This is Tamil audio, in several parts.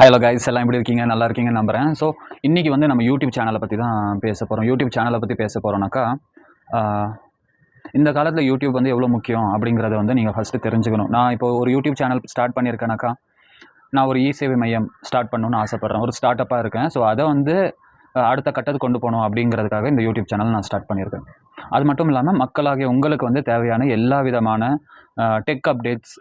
ஹலோ கைஸ், எல்லாம் எப்படி இருக்கீங்க? நல்லா இருக்கீங்கன்னு நம்புகிறேன். ஸோ இன்றைக்கி வந்து நம்ம யூடியூப் சேனலை பற்றி தான் பேச போகிறோம். யூடியூப் சேனலை பற்றி பேச போகிறோம்னாக்கா, இந்த காலத்தில் யூடியூப் வந்து எவ்வளோ முக்கியம் அப்படிங்கிறத வந்து நீங்கள் ஃபஸ்ட்டு தெரிஞ்சுக்கணும். நான் இப்போ ஒரு யூடியூப் சேனல் ஸ்டார்ட் பண்ணியிருக்கேனாக்கா, நான் ஒரு சேவை மையம் ஸ்டார்ட் பண்ணணும்னு ஆசைப்பட்றேன். ஒரு ஸ்டார்ட் அப்பாக இருக்கேன். ஸோ அதை வந்து அடுத்த கட்டத்துக்கு கொண்டு போகணும் அப்படிங்கிறதுக்காக இந்த யூடியூப் சேனல் நான் ஸ்டார்ட் பண்ணியிருக்கேன். அது மட்டும் இல்லாமல் மக்களாகிய உங்களுக்கு வந்து தேவையான எல்லா விதமான டெக் அப்டேட்ஸ்,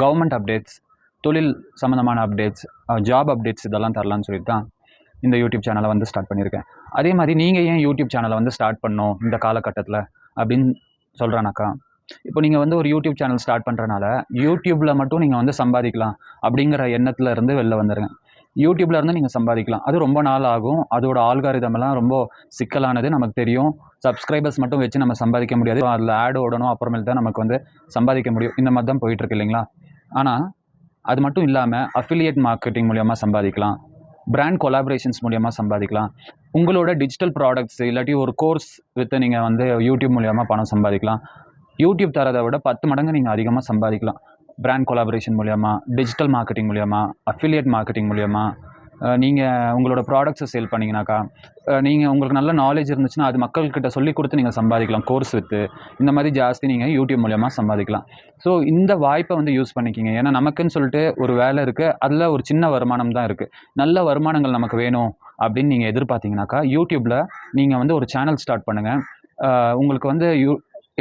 கவர்மெண்ட் அப்டேட்ஸ், தொழில் சம்மந்தமான அப்டேட்ஸ், ஜாப் அப்டேட்ஸ் இதெல்லாம் தரலான்னு சொல்லிட்டு தான் இந்த யூடியூப் சேனலை வந்து ஸ்டார்ட் பண்ணியிருக்கேன். அதே மாதிரி நீங்கள் ஏன் யூடியூப் சேனலை வந்து ஸ்டார்ட் பண்ணணும் இந்த காலகட்டத்தில் அப்படின்னு சொல்கிறேனாக்கா, இப்போ நீங்கள் வந்து ஒரு யூடியூப் சேனல் ஸ்டார்ட் பண்ணுறனால யூடியூப்பில் மட்டும் நீங்கள் வந்து சம்பாதிக்கலாம் அப்படிங்கிற எண்ணத்தில் இருந்து வெளில வந்துடுங்க. யூடியூப்ல இருந்து நீங்கள் சம்பாதிக்கலாம். அது ரொம்ப நாள் ஆகும். அதோட ஆல்காரிதமெல்லாம் ரொம்ப சிக்கலானது நமக்கு தெரியும். சப்ஸ்கிரைபர்ஸ் மட்டும் வச்சு நம்ம சம்பாதிக்க முடியாது. அதில் ஆட் ஓடணும், அப்புறமேல் தான் நமக்கு வந்து சம்பாதிக்க முடியும். இந்த மாதிரி தான் போயிட்டுருக்கு இல்லைங்களா? ஆனால் அது மட்டும் இல்லாமல் அஃபிலியேட் மார்க்கெட்டிங் மூலியமாக சம்பாதிக்கலாம், பிராண்ட் கொலாபரேஷன்ஸ் மூலியமாக சம்பாதிக்கலாம், உங்களோட டிஜிட்டல் ப்ராடக்ட்ஸ் இல்லாட்டி ஒரு கோர்ஸ் விற்று நீங்கள் வந்து யூடியூப் மூலியமாக பணம் சம்பாதிக்கலாம். யூடியூப் தரதை விட 10 மடங்கு நீங்கள் அதிகமாக சம்பாதிக்கலாம். பிராண்ட் கொலாபரேஷன் மூலியமா, டிஜிட்டல் மார்க்கெட்டிங் மூலியமா, அஃபிலியேட் மார்க்கெட்டிங் மூலியமா, நீங்கள் உங்களோட ப்ராடக்ட்ஸை சேல் பண்ணிங்கனாக்கா, நீங்கள் உங்களுக்கு நல்ல நாலேஜ் இருந்துச்சுன்னா அது மக்கள்கிட்ட சொல்லி கொடுத்து நீங்கள் சம்பாதிக்கலாம். கோர்ஸ் விற்று இந்த மாதிரி ஜாஸ்தி நீங்கள் யூடியூப் மூலியமாக சம்பாதிக்கலாம். ஸோ இந்த வாய்ப்பை வந்து யூஸ் பண்ணிக்கிங்க. ஏன்னா நமக்குன்னு சொல்லிட்டு ஒரு வேலை இருக்குது, அதில் ஒரு சின்ன வருமானம் தான் இருக்குது. நல்ல வருமானங்கள் நமக்கு வேணும் அப்படின்னு நீங்கள் எதிர்பார்த்தீங்கனாக்கா, யூடியூப்பில் நீங்கள் வந்து ஒரு சேனல் ஸ்டார்ட் பண்ணுங்கள். உங்களுக்கு வந்து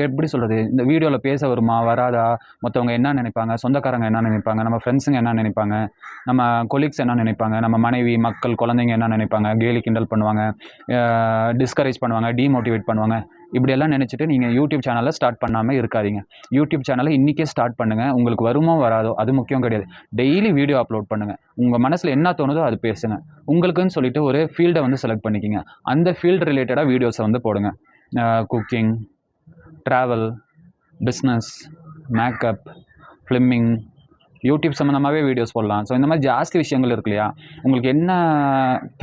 எப்படி சொல்கிறது, இந்த வீடியோவில் பேச வருமா வராதா, மற்றவங்க என்ன நினைப்பாங்க, சொந்தக்காரங்க என்ன நினைப்பாங்க, நம்ம ஃப்ரெண்ட்ஸுங்க என்ன நினைப்பாங்க, நம்ம கொலீக்ஸ் என்ன நினைப்பாங்க, நம்ம மனைவி மக்கள் குழந்தைங்க என்ன நினைப்பாங்க, கேலி கிண்டல் பண்ணுவாங்க, டிஸ்கரேஜ் பண்ணுவாங்க, டீமோட்டிவேட் பண்ணுவாங்க, இப்படியெல்லாம் நினச்சிட்டு நீங்கள் யூடியூப் சேனலை ஸ்டார்ட் பண்ணாமல் இருக்காதீங்க. யூடியூப் சேனலை இன்றைக்கே ஸ்டார்ட் பண்ணுங்கள். உங்களுக்கு வருமோ வராதோ அது முக்கியம் கிடையாது. டெய்லி வீடியோ அப்லோட் பண்ணுங்கள். உங்கள் மனசில் என்ன தோணுதோ அது பேசுங்க. உங்களுக்குன்னு சொல்லிட்டு ஒரு ஃபீல்டை வந்து செலக்ட் பண்ணிக்கிங்க. அந்த ஃபீல்டு ரிலேட்டடாக வீடியோஸை வந்து போடுங்க. Cooking, travel, business, makeup, filming, YouTube சம்மந்தமாகவே வீடியோஸ் போடலாம். ஸோ இந்த மாதிரி ஜாஸ்தி விஷயங்கள் இருக்கு இல்லையா? உங்களுக்கு என்ன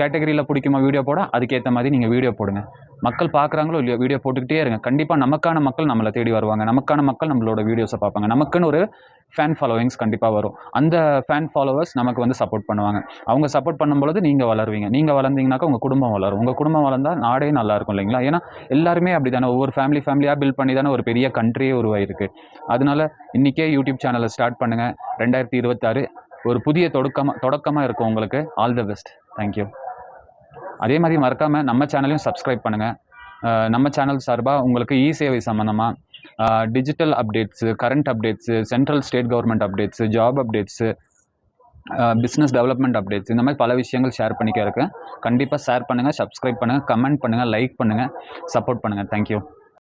கேட்டகரியில் பிடிக்குமோ வீடியோ போட அதுக்கேற்ற மாதிரி நீங்கள் வீடியோ போடுங்க. மக்கள் பார்க்குறாங்களோ இல்லையோ வீடியோ போட்டுக்கிட்டே இருங்க. கண்டிப்பாக நமக்கான மக்கள் நம்மளை தேடி வருவாங்க. நமக்கான மக்கள் நம்மளோட வீடியோஸை பார்ப்பாங்க. நமக்குன்னு ஒரு ஃபேன் ஃபாலோவிங்ஸ் கண்டிப்பாக வரும். அந்த ஃபேன் ஃபாலோவர்ஸ் நமக்கு வந்து சப்போர்ட் பண்ணுவாங்க. அவங்க சப்போர்ட் பண்ணும்பொழுது நீங்கள் வளருவீங்க. நீங்கள் வளர்ந்தீங்கன்னாக்கா உங்கள் குடும்பம் வளரும். உங்கள் குடும்பம் வளர்ந்தால் நாடே நல்லாயிருக்கும் இல்லைங்களா? ஏன்னா எல்லாருமே அப்படி தானே, ஒவ்வொரு ஃபேமிலியாக பில்ட் பண்ணி தானே ஒரு பெரிய கண்ட்ரியே உருவாயிருக்கு. அதனால இன்றைக்கே யூடியூப் சேனலை ஸ்டார்ட் பண்ணுங்கள். 2026 ஒரு புதிய தொடக்கமாக இருக்கும் உங்களுக்கு. All the best. தேங்க்யூ. அதே மாதிரி மறக்காமல் நம்ம சேனலையும் சப்ஸ்கிரைப் பண்ணுங்கள். நம்ம சேனல் சார்பாக உங்களுக்கு சேவை சம்மந்தமாக digital updates, current updates, central state government updates, job updates, business development updates, இந்த மாதிரி பல விஷயங்கள் ஷேர் பண்ணிக்க இருக்கேன். கண்டிப்பாக ஷேர் பண்ணுங்கள், சப்ஸ்கிரைப் பண்ணுங்கள், கமெண்ட் பண்ணுங்கள், லைக் பண்ணுங்கள், சப்போர்ட் பண்ணுங்கள். தேங்க்யூ.